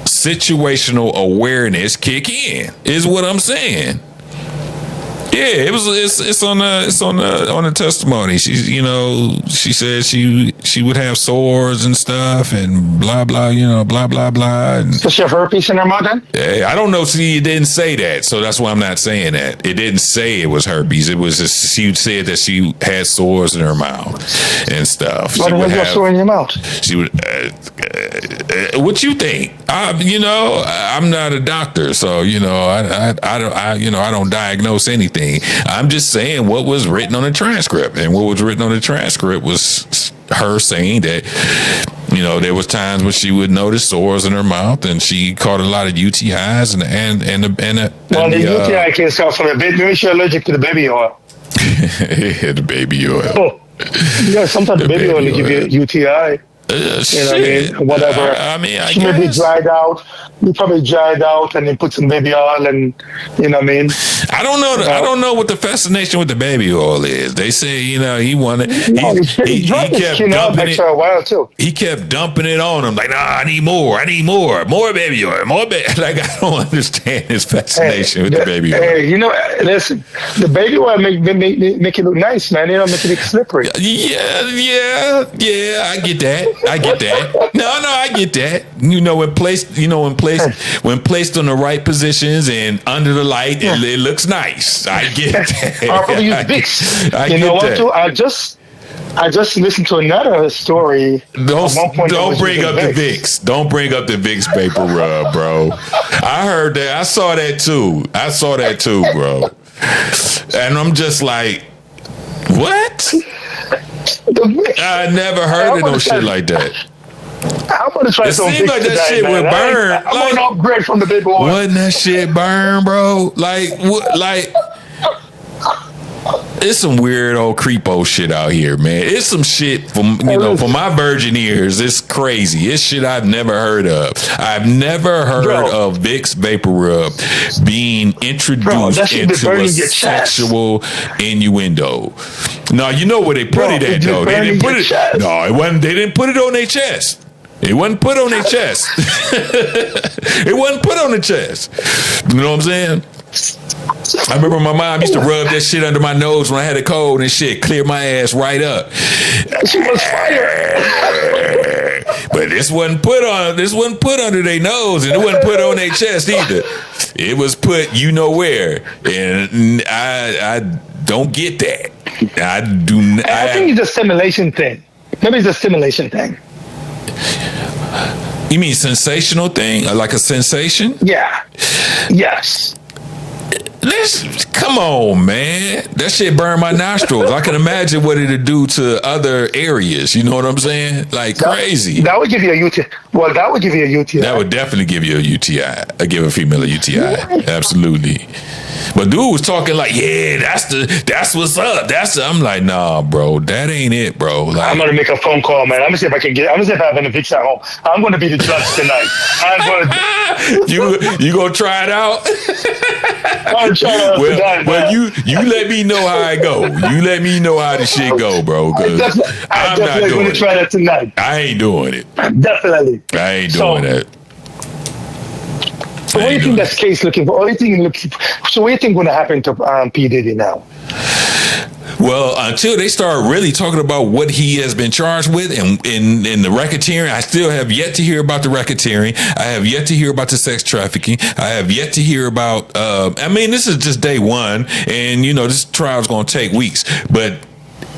situational awareness kick in? Is what I'm saying. Yeah, it's on the testimony. She said she would have sores and stuff and blah blah, blah blah blah.
Does she have herpes in her mouth then?
I don't know. See, it didn't say that, so that's why I'm not saying that. It didn't say it was herpes. It was just, she said that she had sores in her mouth and stuff.
Why would you have sore in your mouth?
She would. What you think? I'm not a doctor, so I don't diagnose anything. I'm just saying what was written on the transcript, and what was written on the transcript was her saying that there was times when she would notice sores in her mouth, and she caught a lot of UTIs
the UTI can start from a baby. Maybe she's allergic to the baby oil.
The baby oil.
Oh. Yeah, sometimes the baby oil will give you a UTI. Whatever.
She
may be dried out. You probably dried out and then put some baby oil, and I
don't know. I don't know what the fascination with the baby oil is. They say he wanted. He kept dumping it.
A while too.
He kept dumping it on him like, I need more baby oil, more baby. Like, I don't understand his fascination with the baby oil.
Hey, listen, the baby oil make it look nice, man. Make it look slippery.
Yeah. I get that. No, I get that. When placed on the right positions and under the light, it looks nice. I get that.
Or probably use Vicks. I just listened to another story.
Don't bring up the Vicks. Don't bring up the Vicks vapor rub, bro. I heard that. I saw that too, bro. And I'm just like, what? I never heard of no shit like that.
I'm gonna try some.
It seems like that shit would burn.
I'm gonna upgrade from the baby oil.
Wouldn't that shit burn, bro? Like, it's some weird old creepo shit out here, man. It's some shit from my virgin ears. It's crazy. It's shit I've never heard of. I've never heard of Vicks Vapor Rub being introduced into a sexual innuendo. No, you know where they put it at though. They didn't put it. No, it wasn't. They didn't put it on their chest. It wasn't put on their chest. It wasn't put on the chest. You know what I'm saying? I remember my mom used to rub that shit under my nose when I had a cold and shit, clear my ass right up.
She was fired.
But this wasn't put under their nose, and it wasn't put on their chest either. It was put where. And I don't get that. I do not.
I think it's a stimulation thing. Maybe it's a stimulation thing.
You mean sensational thing? Like a sensation?
Yeah. Yes.
Come on, man. That shit burned my nostrils. I can imagine what it'd do to other areas. You know what I'm saying? Like, crazy.
That would give you a UTI. Well, that would give you a UTI.
That would definitely give you a UTI. Give a female a UTI. Absolutely. But dude was talking like, that's what's up. I'm like, nah, bro, that ain't it, bro. Like,
I'm gonna make a phone call, man. I'm gonna see if I have an Vicks at home. I'm gonna be the judge tonight.
You gonna try it out?
I'm trying to
well, you let me know how it go. You let me know how the shit go, bro. Cause I'm not doing
gonna try that tonight.
I ain't doing it.
Definitely.
I ain't doing that.
So what do you think that's case looking for? So what do you think going to happen to P. Diddy now?
Well, until they start really talking about what he has been charged with and in the racketeering, I still have yet to hear about the racketeering. I have yet to hear about the sex trafficking. I have yet to hear about, this is just day one, and, this trial's going to take weeks. But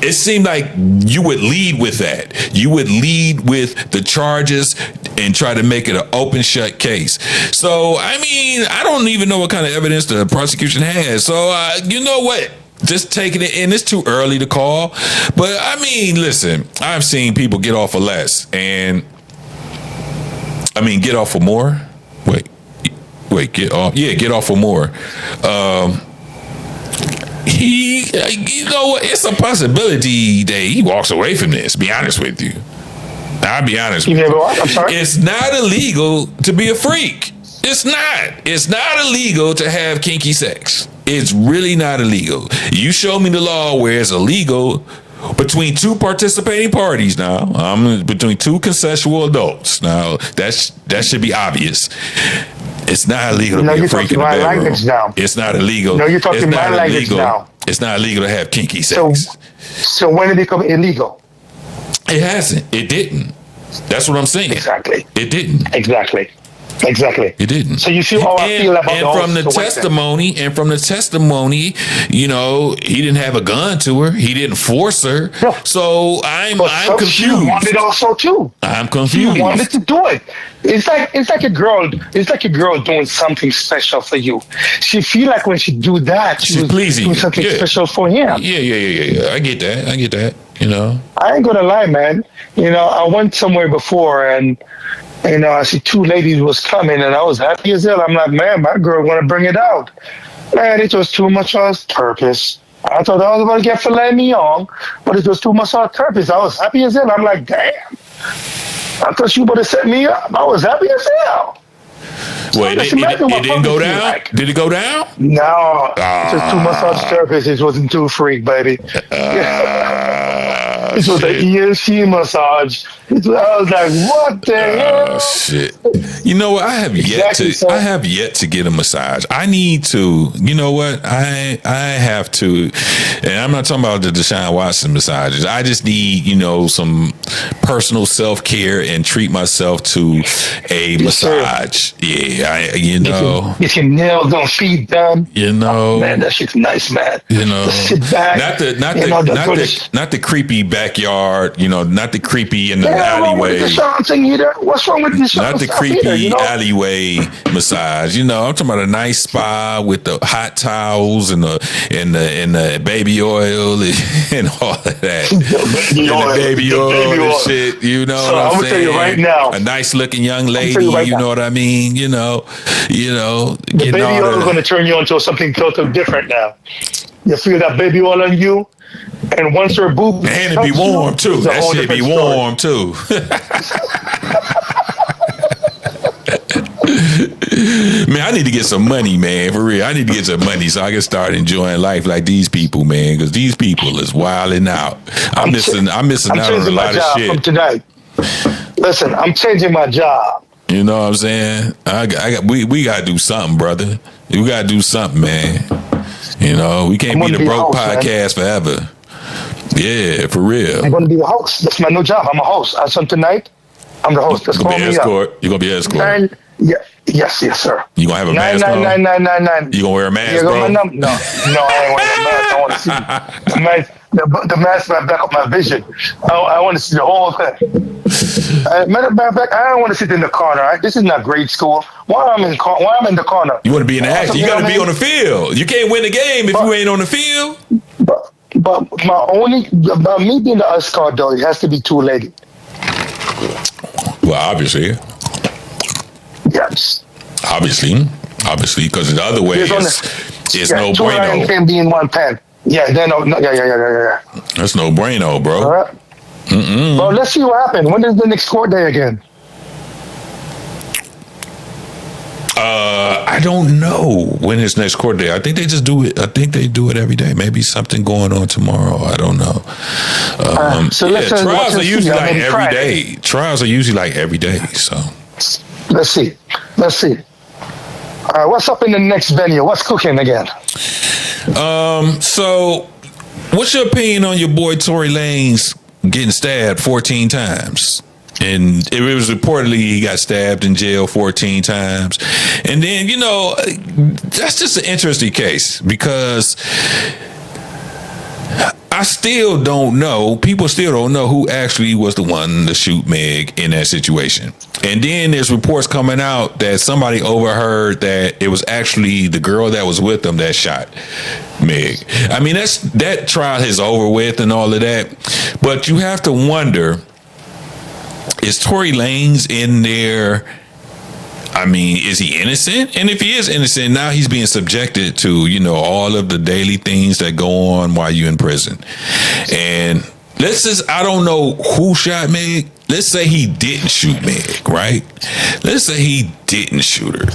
it seemed like you would lead with that. You would lead with the charges and try to make it an open shut case. So, I mean, I don't even know what kind of evidence the prosecution has. So, you know what? Just taking it in. It's too early to call. But, I mean, listen, I've seen people get off for less. And, I mean, get off for more? Wait, get off. Yeah, get off for more. You know what? It's a possibility that he walks away from this. Be honest with you. I'll be honest with you.
I'm sorry?
It's not illegal to be a freak. It's not. It's not illegal to have kinky sex. It's really not illegal. You show me the law where it's illegal between two participating parties now. Between two consensual adults. Now, that should be obvious. It's not illegal to be a freak in the bedroom. It's not illegal.
No, you're talking my language now.
It's not illegal to have kinky sex.
So when did it become illegal?
It hasn't. It didn't. That's what I'm saying.
Exactly.
It didn't.
Exactly. It
didn't.
So you see how I feel about
the from the testimony, you know, he didn't have a gun to her. He didn't force her. No. So I'm confused.
She wanted also too.
I'm confused.
She wanted to do it. It's like a girl. It's like a girl doing something special for you. She feel like when she do that, she's
pleasing
doing something special for him.
Yeah. I get that. You know.
I ain't gonna lie, man. You know, I went somewhere before and. You know, I see two ladies was coming, and I was happy as hell. I'm like, man, my girl want to bring it out. Man, it was too much on purpose. I thought I was going to get filet mignon, but it was too much on purpose. I was happy as hell. I'm like, damn. I thought you would have set me up. I was happy as hell.
Wait, it didn't go down? Like. Did it go down?
No, it was too much on purpose. It wasn't too freak, baby. It was an ESC massage. I was like, what the hell?
Oh, shit. You know what? I have yet to get a massage. I need to. You know what? I have to. And I'm not talking about the Deshaun Watson massages. I just need, you know, some personal self-care and treat myself to a massage. Sir. Yeah,
Get your nails on feet done.
You know.
Oh, man, that shit's nice, man.
You know.
Just sit back.
Not the creepy backyard, you know, not the creepy in the alleyway.
What's wrong with this?
Not the creepy alleyway massage. You know, I'm talking about a nice spa with the hot towels and the baby oil and all of that. The baby oil and shit. You know
so
what I'm saying?
I'm gonna tell you right now.
A nice looking young lady. You know what I mean? You know.
The baby oil is gonna turn you into something totally different now. You feel that baby oil on you. And once her boob,
and it be warm too. That shit be warm too. Man, I need to get some money, man. For real, I need to get some money so I can start enjoying life like these people, man. Because these people is wilding out. I'm missing out on a lot of shit.
From tonight. Listen, I'm changing my job.
You know what I'm saying? We gotta do something, brother. We gotta do something, man. You know, we can't be the broke podcast forever. Yeah, for real.
I'm going to be the host. That's my new job. I'm a host. As of tonight, I'm the host.
You're going to be escort. You're going to be escort.
Yes, sir.
You going to have a mask on?
99999.
You going to wear a mask, bro?
No, I ain't wearing a mask. I want to see the mask back up my vision. I want to see the whole thing. Matter of fact, I don't want to sit in the corner. Right? This is not grade school. Why I'm in the corner?
You want to be in the action. You got to be on the field. You can't win the game if you ain't on the field.
But me being the escort, though, it has to be two-legged.
Well, obviously.
Yes.
Obviously, because the other way is no
two
bueno.
Can be in one pen. Yeah.
That's no bueno, bro.
All right. Well, let's see what happens. When is the next court day again?
I don't know when is next court day. I think they just do it. I think they do it every day. Maybe something going on tomorrow. I don't know. Trials are usually like every day. Trials are usually like every day. So
let's see. What's up in the next venue? What's cooking again?
So what's your opinion on your boy Tory Lanez getting stabbed 14 times? And it was reportedly he got stabbed in jail 14 times. And then, you know, that's just an interesting case because I I still don't know. People still don't know who actually was the one to shoot Meg in that situation. And then there's reports coming out that somebody overheard that it was actually the girl that was with them that shot Meg. I mean, that trial is over with and all of that. But you have to wonder, is Tory Lanez in there? I mean, is he innocent? And if he is innocent, now he's being subjected to, all of the daily things that go on while you're in prison. And I don't know who shot Meg. Let's say he didn't shoot Meg, right? Let's say he didn't shoot her.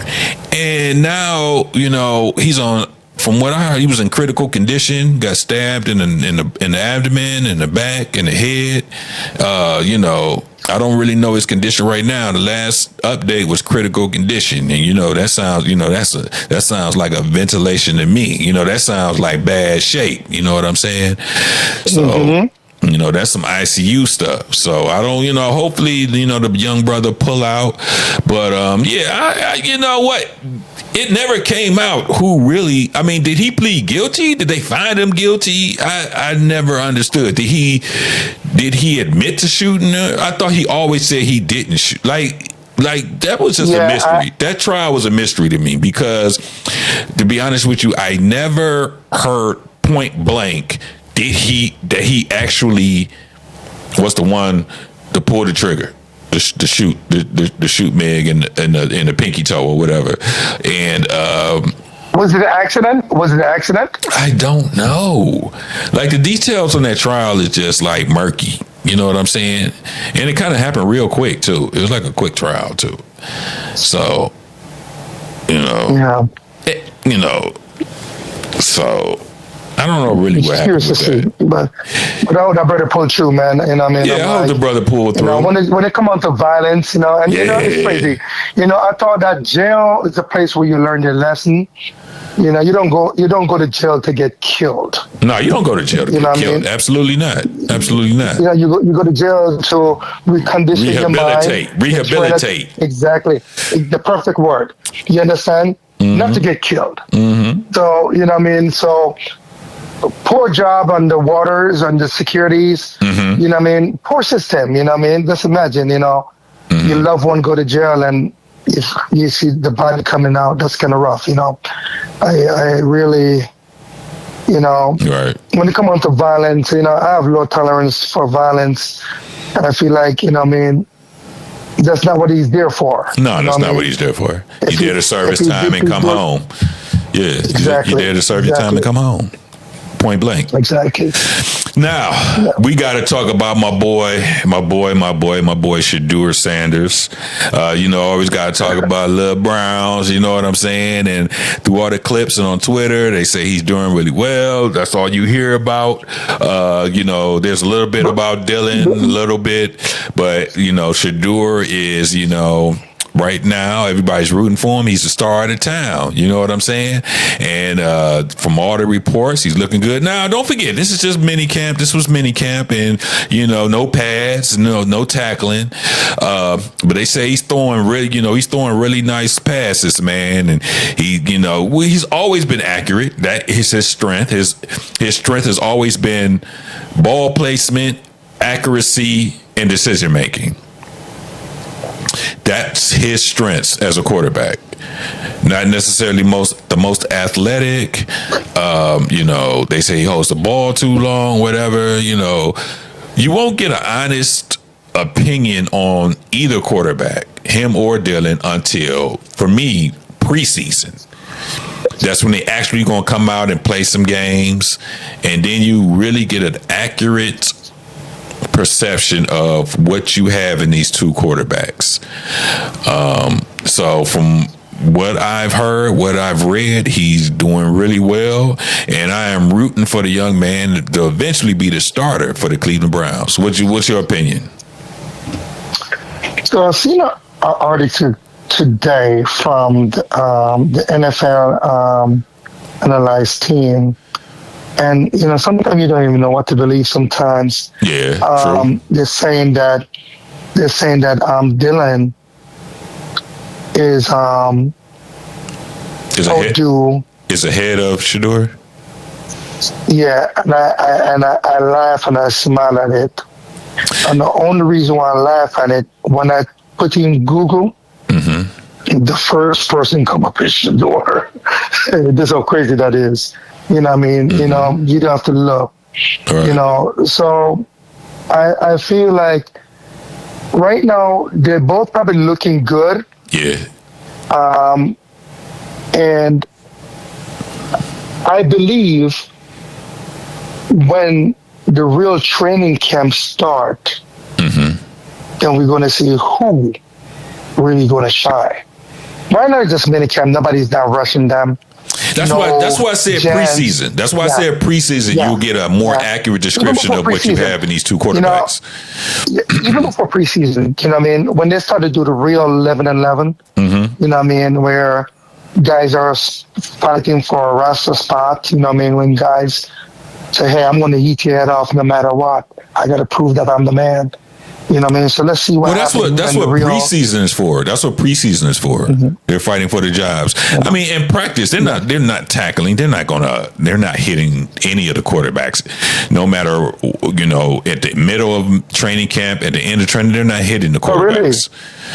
And now, he's on, from what I heard, he was in critical condition, got stabbed in the abdomen, in the back, in the head. I don't really know his condition right now. The last update was critical condition, and that sounds, that sounds like a ventilation to me. That sounds like bad shape. You know what I'm saying? So, that's some ICU stuff. So I don't, hopefully, the young brother pull out. But you know what? It never came out who really. I mean, did he plead guilty? Did they find him guilty? I never understood. Did he admit to shooting her? I thought he always said he didn't shoot. Like that was just a mystery. That trial was a mystery to me because, to be honest with you, I never heard point blank that he actually was the one to pull the trigger. To shoot Meg in the pinky toe or whatever, and
was it an accident? I
don't know. Like, the details on that trial is just like murky. You know what I'm saying? And it kind of happened real quick too. It was like a quick trial too. So, so. I don't know really what happened with that. But
I hope that brother pulled through, man. I
hope the brother pulled through.
When it come on to violence, it's crazy. I thought that jail is a place where you learn your lesson. You don't go to jail to get killed.
No, you don't go to jail to get killed. Absolutely not. Absolutely not.
You go to jail to recondition your mind.
Rehabilitate.
Exactly. The perfect word. You understand? Mm-hmm. Not to get killed.
Mm-hmm.
So, So, poor job on the waters, on the securities, poor system, just imagine, your loved one go to jail and if you see the body coming out, that's kind of rough, I really,
right.
When it comes on to violence, I have low tolerance for violence, and I feel like, that's not what he's there for.
No, that's not what he's there for. He's there to serve his time and come home. Yeah,
exactly.
You're there to serve your time and come home. Point blank.
Exactly.
Now, we got to talk about my boy, Shadur Sanders. Always got to talk about Lil Browns, you know what I'm saying? And through all the clips and on Twitter, they say he's doing really well. That's all you hear about. There's a little bit about Dylan, a little bit, but, Shadur is, right now, everybody's rooting for him. He's the star of the town. You know what I'm saying? And from all the reports, he's looking good. Now, don't forget, this is just mini camp. This was mini camp, and no pads, no tackling. But they say he's throwing really nice passes, man. And he's always been accurate. That is his strength. His strength has always been ball placement, accuracy, and decision making. That's his strengths as a quarterback. Not necessarily the most athletic. They say he holds the ball too long, whatever. You won't get an honest opinion on either quarterback, him or Dylan, until, for me, preseason. That's when they actually going to come out and play some games, and then you really get an accurate perception of what you have in these two quarterbacks. So from what I've heard, what I've read, he's doing really well, and I am rooting for the young man to eventually be the starter for the Cleveland Browns. What's your opinion? So
I've seen an article today from the NFL analyzed team. And, sometimes you don't even know what to believe sometimes.
Yeah, true.
They're saying that Dylan is
ahead of Shadur.
Yeah, and I laugh and I smile at it. And the only reason why I laugh at it, when I put in Google, the first person come up is Shador. That's how crazy that is. You know what I mean? You know, you don't have to look. Right. You know, so I feel like right now they're both probably looking good.
Yeah.
And I believe when the real training camps start, then we're going to see who really going to shine. Right now, it's just minicamp. Nobody's not rushing them.
That's why I said preseason. That's why I said preseason. You'll get a more accurate description of what you have in these two quarterbacks.
You know, even before preseason, you know what I mean? When they start to do the real 11-11, you know what I mean? Where guys are fighting for a roster spot, you know what I mean? When guys say, hey, I'm going to eat your head off no matter what. I got to prove that I'm the man. You know what I mean? So let's see what happens.
That's what preseason is for. That's what preseason is for. They're fighting for the jobs. I mean, in practice, they're not tackling. They're not hitting any of the quarterbacks. No matter, you know, at the middle of training camp, at the end of training, they're not hitting the quarterbacks.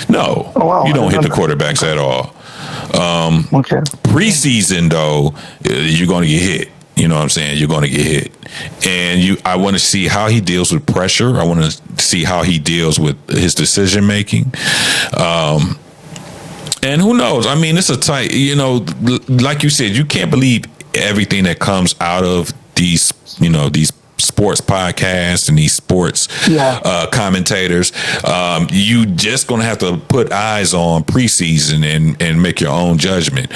No, you don't hit the quarterbacks at all. Preseason though, you're going to get hit. You know what I'm saying? You're going to get hit. And I want to see how he deals with pressure. I want to see how he deals with his decision making. And who knows? I mean, it's a tight, you know, like you said, you can't believe everything that comes out of these, you know, these sports podcasts and these sports commentators. You just going to have to put eyes on preseason and make your own judgment.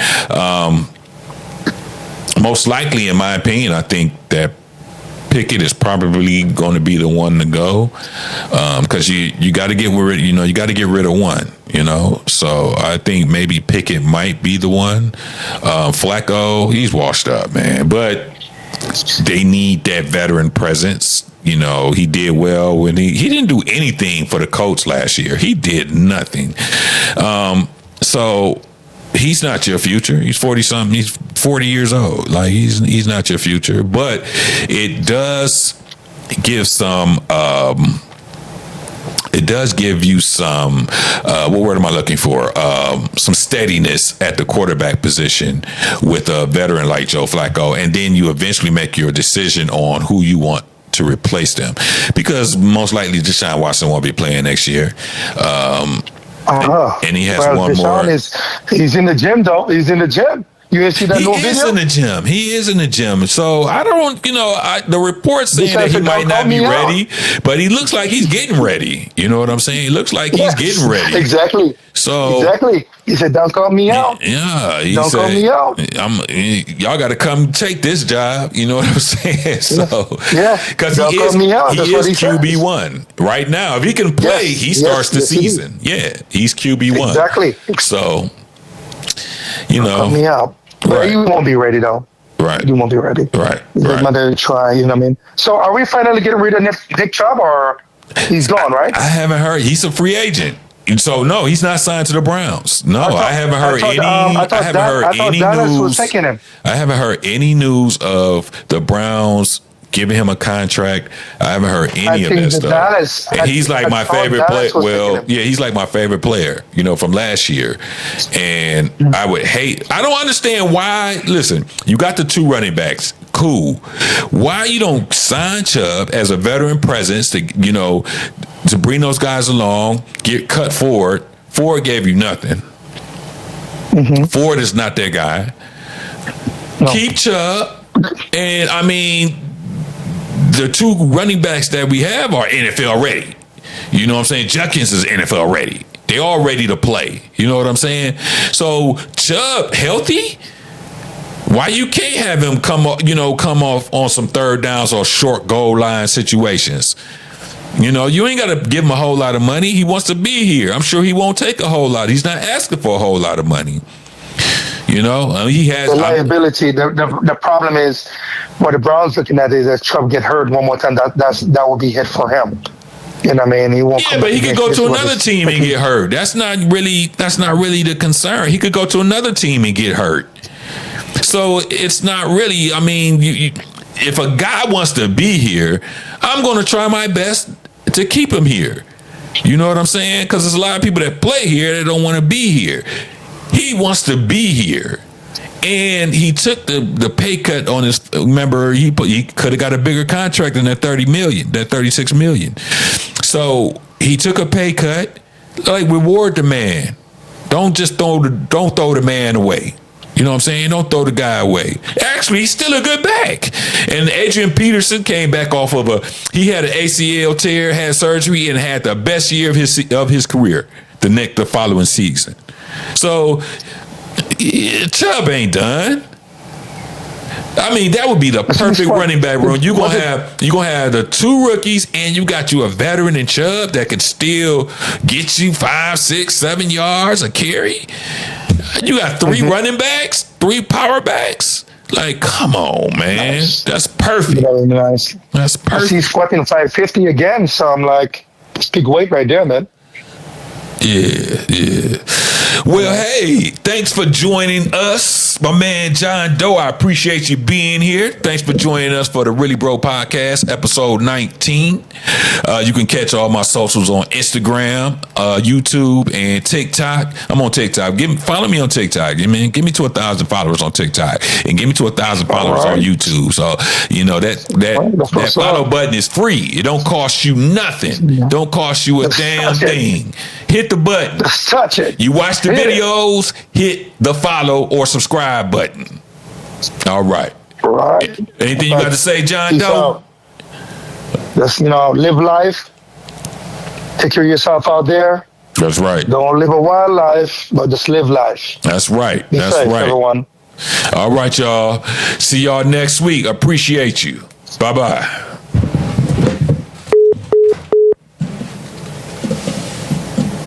Most likely, in my opinion, I think that Pickett is probably going to be the one to go because you got to get rid. You know, you got to get rid of one. You know, so I think maybe Pickett might be the one. Flacco, he's washed up, man, but they need that veteran presence. You know, he did well when he didn't do anything for the Colts last year. He did nothing. So. He's not your future. He's 40-something. He's 40 years old. Like, he's not your future. But it does give some you some what word am I looking for? Some steadiness at the quarterback position with a veteran like Joe Flacco. And then you eventually make your decision on who you want to replace them. Because most likely Deshaun Watson won't be playing next year. And he has one Deshaun
more. He's in the gym, though. He's in the gym. You didn't see that new video?
He is in the gym. So I don't, you know, the report's saying that he might not be ready, but he looks like he's getting ready. You know what I'm saying? He looks like he's getting ready.
Exactly.
So
exactly. He said, "Don't call me out."
Yeah. He
don't
said,
call me out.
Y'all got to come take this job. You know what I'm saying? So because he is QB1 right now. If he can play, he starts the season. Yeah, he's QB1.
Exactly.
So you know,
call me out. But he won't be ready though.
Right.
He won't be ready.
Right.
He's another try. You know what I mean? So are we finally getting rid of Nick Chubb, or he's gone? Right?
I haven't heard. He's a free agent. So no, he's not signed to the Browns. No, I haven't heard any. I haven't heard any news. I haven't heard any news of the Browns giving him a contract. I haven't heard any of that stuff. And he's like my favorite player. Well, yeah, he's like my favorite player, you know, from last year. And I don't understand why. Listen, you got the two running backs. Cool. Why you don't sign Chubb as a veteran presence to, you know, to bring those guys along, get cut Ford. Ford gave you nothing. Ford is not their guy. No. Keep Chubb. And I mean, the two running backs that we have are NFL ready. You know what I'm saying? Judkins is NFL ready. They all ready to play. You know what I'm saying? So Chubb healthy? Why you can't have him come off on some third downs or short goal line situations? You know, you ain't got to give him a whole lot of money. He wants to be here. I'm sure he won't take a whole lot. He's not asking for a whole lot of money. You know, he has
the liability. The problem is what the Browns looking at is that Chubb get hurt one more time. That will be hit for him. You know what I mean? He won't.
Yeah, but he could go to another team and get hurt. That's not really the concern. He could go to another team and get hurt. So it's not really. I mean, if a guy wants to be here, I'm going to try my best to keep him here. You know what I'm saying? Because there's a lot of people that play here that don't want to be here. He wants to be here. And he took the pay cut on his, remember, he could have got a bigger contract than that 30 million, that 36 million. So he took a pay cut. Like, reward the man. Don't throw the man away. You know what I'm saying? Don't throw the guy away. Actually, he's still a good back. And Adrian Peterson came back off of he had an ACL tear, had surgery, and had the best year of his career the following season. So Chubb ain't done. I mean, that would be the perfect running back room. You're gonna have the two rookies, and you got you a veteran in Chubb that can still get you 5, 6, 7 yards a carry. You got 3 running backs, 3 power backs. Like, come on, man. Nice. That's perfect.
Very nice.
That's perfect.
He's squatting 550 again, so I'm like, it's big weight right there, man.
Yeah. Well, hey, thanks for joining us, my man John Doe. I appreciate you being here. Thanks for joining us for the Really Bro Podcast, episode 19. You can catch all my socials on Instagram, YouTube, and TikTok. I'm on TikTok. Follow me on TikTok. Give me to 1,000 followers on TikTok, and give me to 1,000 followers on YouTube. So that follow button is free. It don't cost you nothing. Don't cost you a damn thing. Hit the button.
Just touch it.
You watch the videos, hit the follow or subscribe button. All right.
Right.
Anything you got to say, John Doe?
Just, live life. Take care of yourself out there.
That's right.
Don't live a wild life, but just live life.
That's right.
Be safe, everyone.
All right, y'all. See y'all next week. Appreciate you. Bye-bye.